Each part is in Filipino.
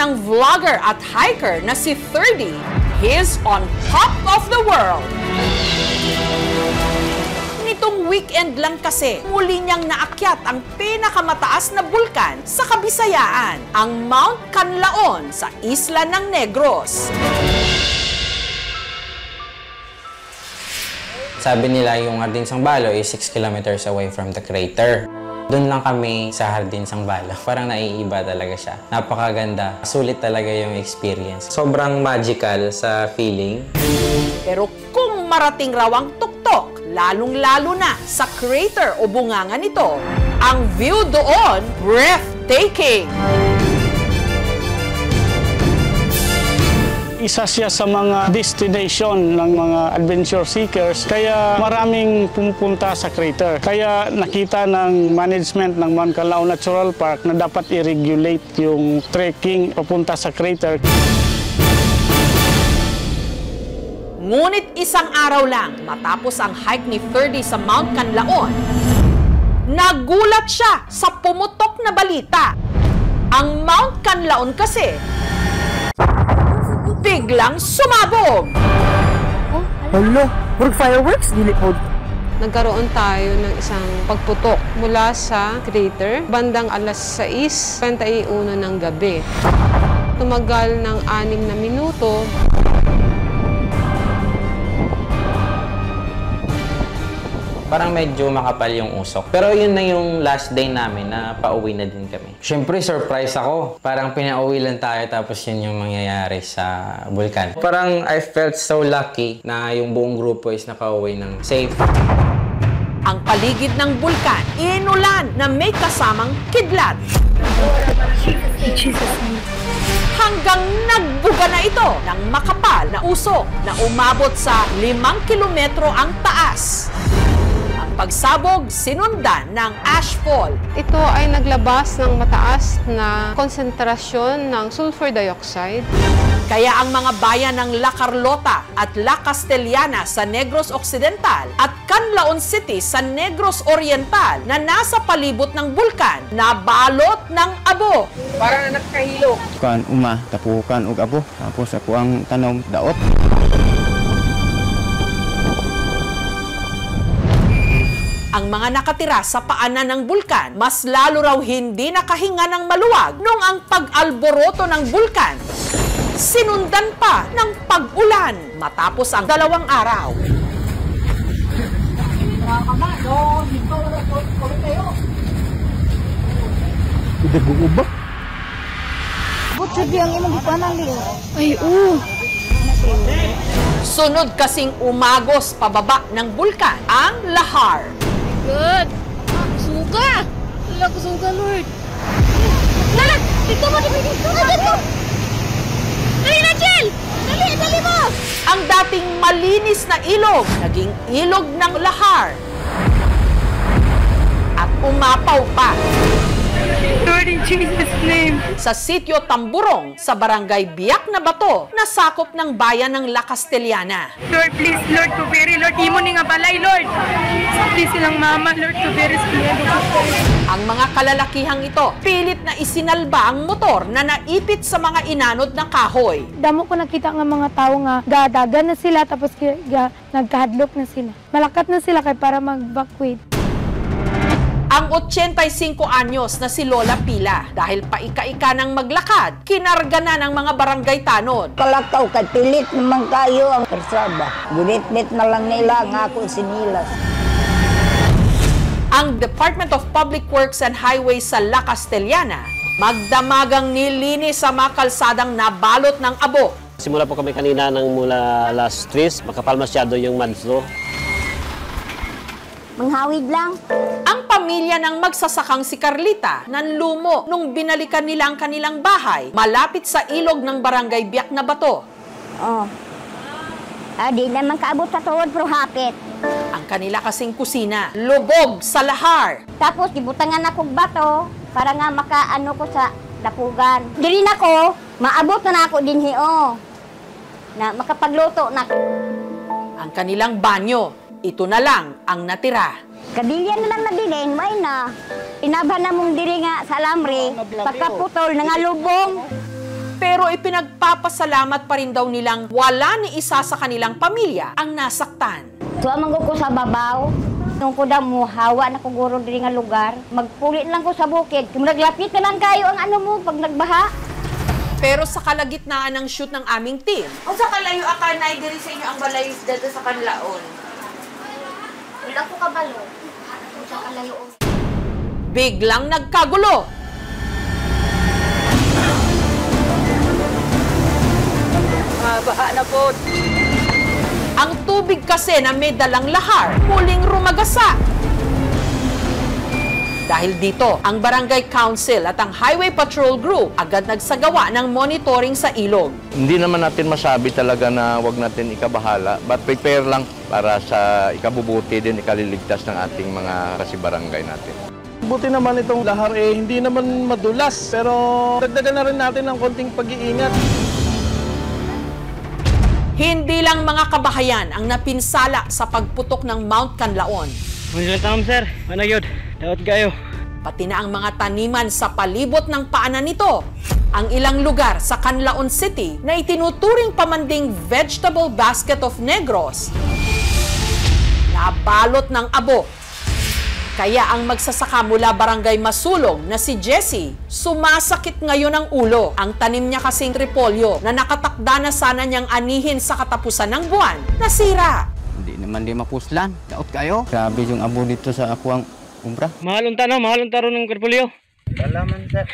ng vlogger at hiker na si 30. He's on top of the world. Nitong weekend lang kasi, muli niyang naakyat ang pinakamataas na bulkan sa Kabisayaan, ang Mount Canlaon sa Isla ng Negros. Sabi nila yung Hardin Sangballo is 6 kilometers away from the crater. Doon lang kami sa Hardin Sangballo. Parang naiiba talaga siya. Napakaganda. Sulit talaga yung experience. Sobrang magical sa feeling. Pero kung marating raw ang tuktok, lalong-lalo na sa crater o bunganga nito, ang view doon, breathtaking! Isa siya sa mga destination ng mga adventure seekers, kaya maraming pumupunta sa crater. Kaya nakita ng management ng Mount Canlaon Natural Park na dapat i-regulate yung trekking papunta sa crater. Ngunit isang araw lang matapos ang hike ni 30 sa Mount Canlaon, nagulat siya sa pumutok na balita. Ang Mount Canlaon kasi biglang sumabog. Oh, hello. Work fireworks? Dili po. Nagkaroon tayo ng isang pagputok mula sa crater bandang alas 6:21 ng gabi. Tumagal ng 6 na minuto. Parang medyo makapal yung usok. Pero yun na yung last day namin na pauwi na din kami. Siyempre, surprise ako. Parang pinauwi lang tayo tapos yun yung mangyayari sa bulkan. Parang I felt so lucky na yung buong grupo is nakauwi ng safe. Ang paligid ng bulkan, inulan na may kasamang kidlat. Hanggang nagbuga na ito ng makapal na usok na umabot sa 5 kilometro ang taas. Pagsabog, sinundan ng ashfall. Ito ay naglabas ng mataas na konsentrasyon ng sulfur dioxide. Kaya ang mga bayan ng La Carlota at La Castellana sa Negros Occidental at Canlaon City sa Negros Oriental na nasa palibot ng bulkan, nabalot ng abo. Para na nagkahilo. Kuan tapukan og abo. Tapos ako ang tanom daot. Ang mga nakatira sa paanan ng bulkan, mas lalo raw hindi nakahinga ng maluwag nung ang pag-alboroto ng bulkan. Sinundan pa ng pag-ulan matapos ang 2 araw. Tidak guubak. Butso biyang imong gipanan liyo. Ay, Sunod kasing umagos pababa ng bulkan ang lahar. Good. Suga. Wala ko suga, Lord. Lalat! Dito mo, dito! Dito! Dali na, Jill! Dali mo! Ang dating malinis na ilog, naging ilog ng lahar. At umapaw pa. Lord, in Jesus' name. Sa sitio Tamburong, sa barangay Biak na Bato, na sakop ng bayan ng La Castellana. Lord, please, Lord, kuberi, Lord, imo ni nga balay, Lord. Please silang mama, Lord, kuberi, Ang mga kalalakihang ito, pilit na isinalba ang motor na naipit sa mga inanod na kahoy. Damo ko nakita ng mga tao nga gadagan na sila tapos nagkahadlok na sila. Malakat na sila kay para mag-evacuate. Ang 85 anyos na si Lola Pila, dahil paika-ika ng maglakad, kinarga na ng mga barangay tanod. Kalakaw kay pilit naman kayo ang persada. Ginit-nit na lang nila nga ako sinilas. Ang Department of Public Works and Highways sa La Castellana, magdamagang nilinis sa mga kalsadang nabalot ng abo. Simula po kami kanina ng mula alas 3, makapal masyado yung mud flow. Manghawid lang. Ang pamilya ng magsasakang si Carlita nanlumo nung binalikan nila ang kanilang bahay malapit sa ilog ng barangay Biak na Bato. Oh. Di naman kaabot sa tuod pero hapit. Ang kanila kasing kusina, lubog sa lahar. Tapos gibutangan akong bato para nga makaano ko sa dapugan. Dili na ko, maabot na ako dinhi na makapagluto na. Ang kanilang banyo, ito na lang ang natira. Kadilyan na lang na din, may na. Inabhan na mong diri nga sa alamri, pagkaputol na nga lubong. Pero ipinagpapasalamat pa rin daw nilang wala ni isa sa kanilang pamilya ang nasaktan. Tuamang ko sa babaw. Nung ko daw mo, hawa na kuguro diri nga lugar. Magpulit lang ko sa bukid. Kung naglapit na lang kayo ang ano mo pag nagbaha. Pero sa kalagitnaan ng shoot ng aming team, O sa kalayo akanay diri sa inyo ang balay dito sa Kanlaon. Wala ko kabalo. Sa kalayo. biglang nagkagulo. Baha na po. Ang tubig kasi na may dalang lahar, muling rumagasa. Dahil dito, ang Barangay Council at ang Highway Patrol Group agad nagsagawa ng monitoring sa ilog. Hindi naman natin masabi talaga na wag natin ikabahala, but prepare lang para sa ikabubuti din, ikaliligtas ng ating mga kasibarangay natin. Buti naman itong lahar hindi naman madulas, pero dagdagan na rin natin ng konting pag-iingat. Hindi lang mga kabahayan ang napinsala sa pagputok ng Mount Canlaon. Sir. Manayod. Daot kayo. Pati na ang mga taniman sa palibot ng paanan nito. Ang ilang lugar sa Canlaon City na itinuturing pamanding vegetable basket of Negros, nabalot ng abo. Kaya ang magsasaka mula Barangay Masulong na si Jessie, sumasakit ngayon ang ulo. Ang tanim niya kasing repolyo na nakatakda na sana niyang anihin sa katapusan ng buwan, nasira. Hindi naman di mapuslan. Daot kayo. Grabe yung abo dito sa ako ang umbra. Mahalong taro ng repolyo. Salamat, sir.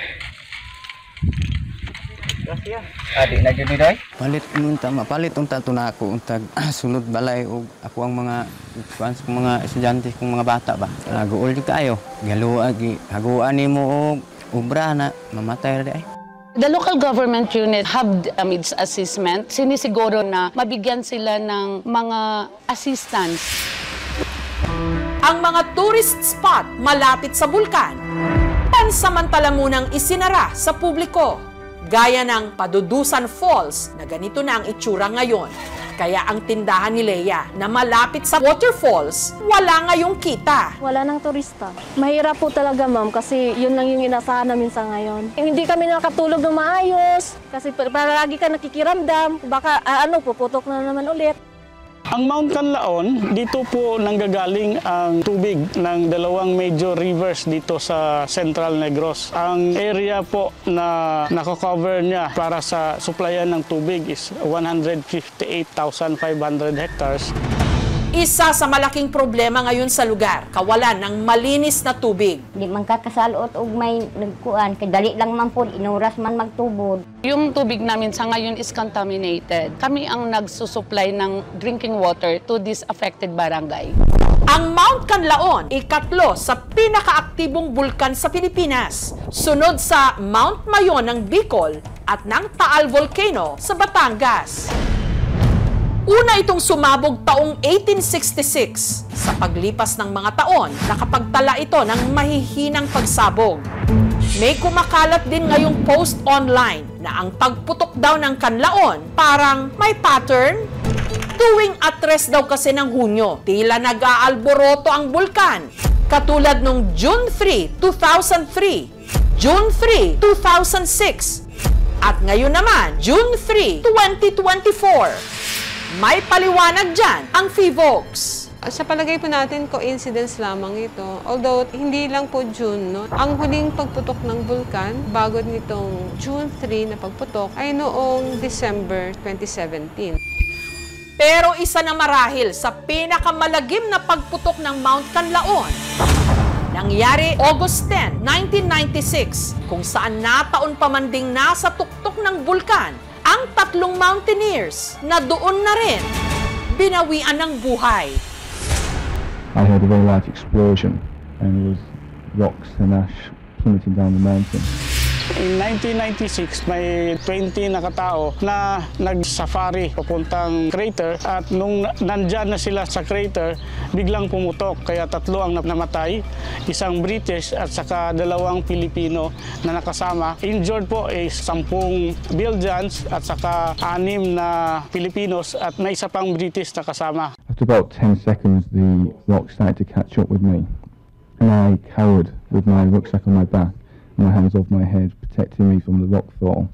Gracias. Adi na jud day. Palit unta mapalit unta to na ako untag sunod balay og ako ang mga fans kong mga estudyante kong mga bata ba. Naguol jud kayo. Galuwa gi haguan nimo og ubra na mamatay ra ay. The local government unit have needs assessment. Sinisiguro na mabigyan sila ng mga assistance. Ang mga tourist spot malapit sa bulkan, pansamantala munang isinara sa publiko. Gaya ng Padudusan Falls na ganito na ang itsura ngayon. Kaya ang tindahan ni Leia na malapit sa waterfalls, wala ngayong kita. Wala nang turista. Mahirap po talaga, ma'am, kasi yun lang yung inasahan namin sa ngayon. Hindi kami nakatulog ng maayos kasi palagi ka nakikiramdam. Baka puputok na naman ulit. Ang Mount Canlaon, dito po nanggagaling ang tubig ng dalawang major rivers dito sa Central Negros. Ang area po na nakakover niya para sa supplyan ng tubig is 158,500 hectares. Isa sa malaking problema ngayon sa lugar, kawalan ng malinis na tubig. Di man kakasalot og may nagkuan, kay dali lang man po, inuras man magtubod. Yung tubig namin sa ngayon is contaminated. Kami ang nagsusupply ng drinking water to this affected barangay. Ang Mount Canlaon, ikatlo sa pinakaaktibong bulkan sa Pilipinas. Sunod sa Mount Mayon ng Bicol at ng Taal Volcano sa Batangas. Una itong sumabog taong 1866. Sa paglipas ng mga taon, nakapagtala ito ng mahihinang pagsabog. May kumakalat din ngayong post online na ang pagputok daw ng Canlaon parang may pattern. Tuwing atres daw kasi ng Hunyo, tila nag-aalboroto ang bulkan. Katulad nung June 3, 2003, June 3, 2006, at ngayon naman, June 3, 2024. May paliwanag dyan ang FIVOX. Sa palagay po natin, coincidence lamang ito. Although, hindi lang po June, no? Ang huling pagputok ng bulkan, bago nitong June 3 na pagputok, ay noong December 2017. Pero isa na marahil sa pinakamalagim na pagputok ng Mount Canlaon. Nangyari August 10, 1996, kung saan nataon pamanding nasa tuktok ng bulkan ang tatlong mountaineers na doon na rin binawian ng buhay. I heard a very large explosion and it was rocks and ash plummeting down the mountain. In 1996, may 20 na katao na nag-safari papuntang crater at nung nandyan na sila sa crater, biglang pumutok. Kaya tatlo ang namatay, isang British at saka dalawang Pilipino na nakasama. Injured po is 10 Belgians at saka 6 na Filipinos at may isa pang British na kasama. After about 10 seconds, the rock started to catch up with me and I cowered with my rucksack on my back. My hands off my head, protecting me from the rock fall.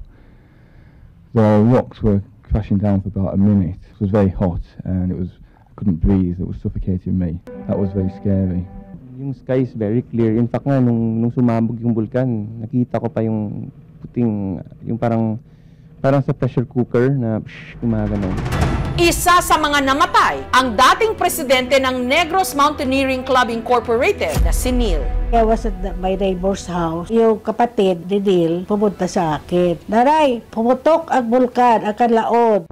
The rocks were crashing down for about a minute. It was very hot and I couldn't breathe. It was suffocating me. That was very scary. Yung sky is very clear. In fact nga, nung sumabog yung bulkan, nakita ko pa yung puting, yung parang sa pressure cooker na gumagano. Isa sa mga namatay, ang dating presidente ng Negros Mountaineering Club Incorporated na si Neil. I was at my neighbor's house. Yung kapatid ni Neil pumunta sa akin. Naray, pumutok ang bulkan, ang kanlaon.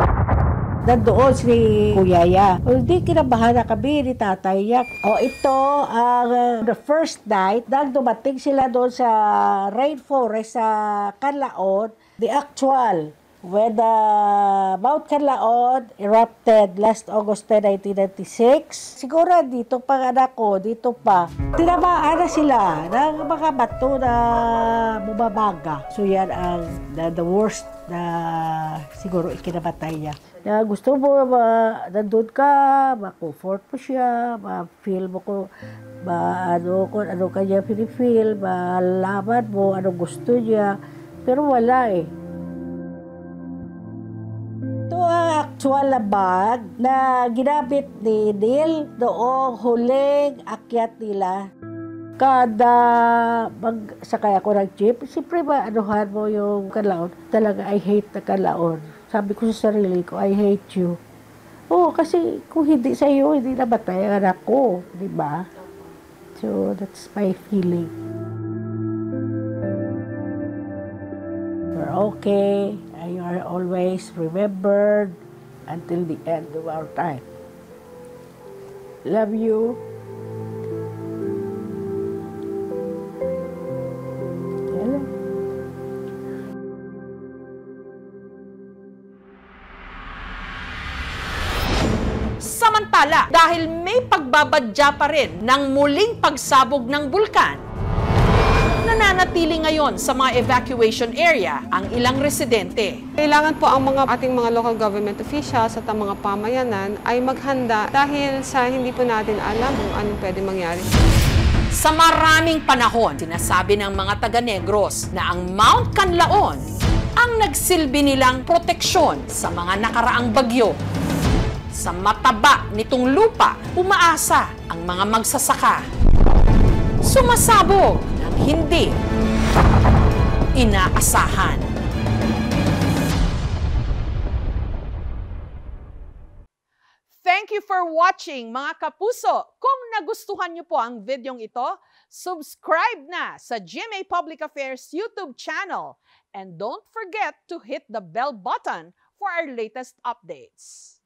Nandoon si Kuyaya. O, hindi kinabahan na kami ni tatay niya. O, ito ang the first night nang dumating sila doon sa rainforest sa Canlaon, the actual, when the Mount Canlaon erupted last August 10, 1996. Siguro dito pa anak ko, dito pa. Tinamaan na sila ng mga bato na bumabaga. So yan ang the worst na siguro ikinamatay niya. Na gusto mo, nandun ka, ma-comfort mo siya, ma-feel mo kung ano kanya pinifeel, malaman mo, ano gusto niya. Pero wala eh. Ito ang actual na bag na ginamit ni Neil noong huling akyat nila. Kada magsakay ako ng jeep, siyempre maanuhan mo yung Canlaon. Talaga, I hate na Canlaon. Sabi ko sa sarili ko, I hate you. Oo, kasi kung hindi sa iyo, hindi namatay ang anak ko. Diba? So, that's my feeling. We're okay. You are always remembered until the end of our time. Love you. Hello. Samantala, dahil may pagbabadya pa rin ng muling pagsabog ng bulkan, nananatili ngayon sa mga evacuation area ang ilang residente. Kailangan po ang ating mga local government officials at ang mga pamayanan ay maghanda dahil sa hindi po natin alam kung anong pwede mangyari. Sa maraming panahon, sinasabi ng mga taga-Negros na ang Mount Canlaon ang nagsilbi nilang proteksyon sa mga nakaraang bagyo. Sa mataba nitong lupa, umaasa ang mga magsasaka. Sumasabog ng hindi inaasahan. Thank you for watching, mga kapuso. Kung nagustuhan niyo po ang videong ito, subscribe na sa GMA Public Affairs YouTube channel. And don't forget to hit the bell button for our latest updates.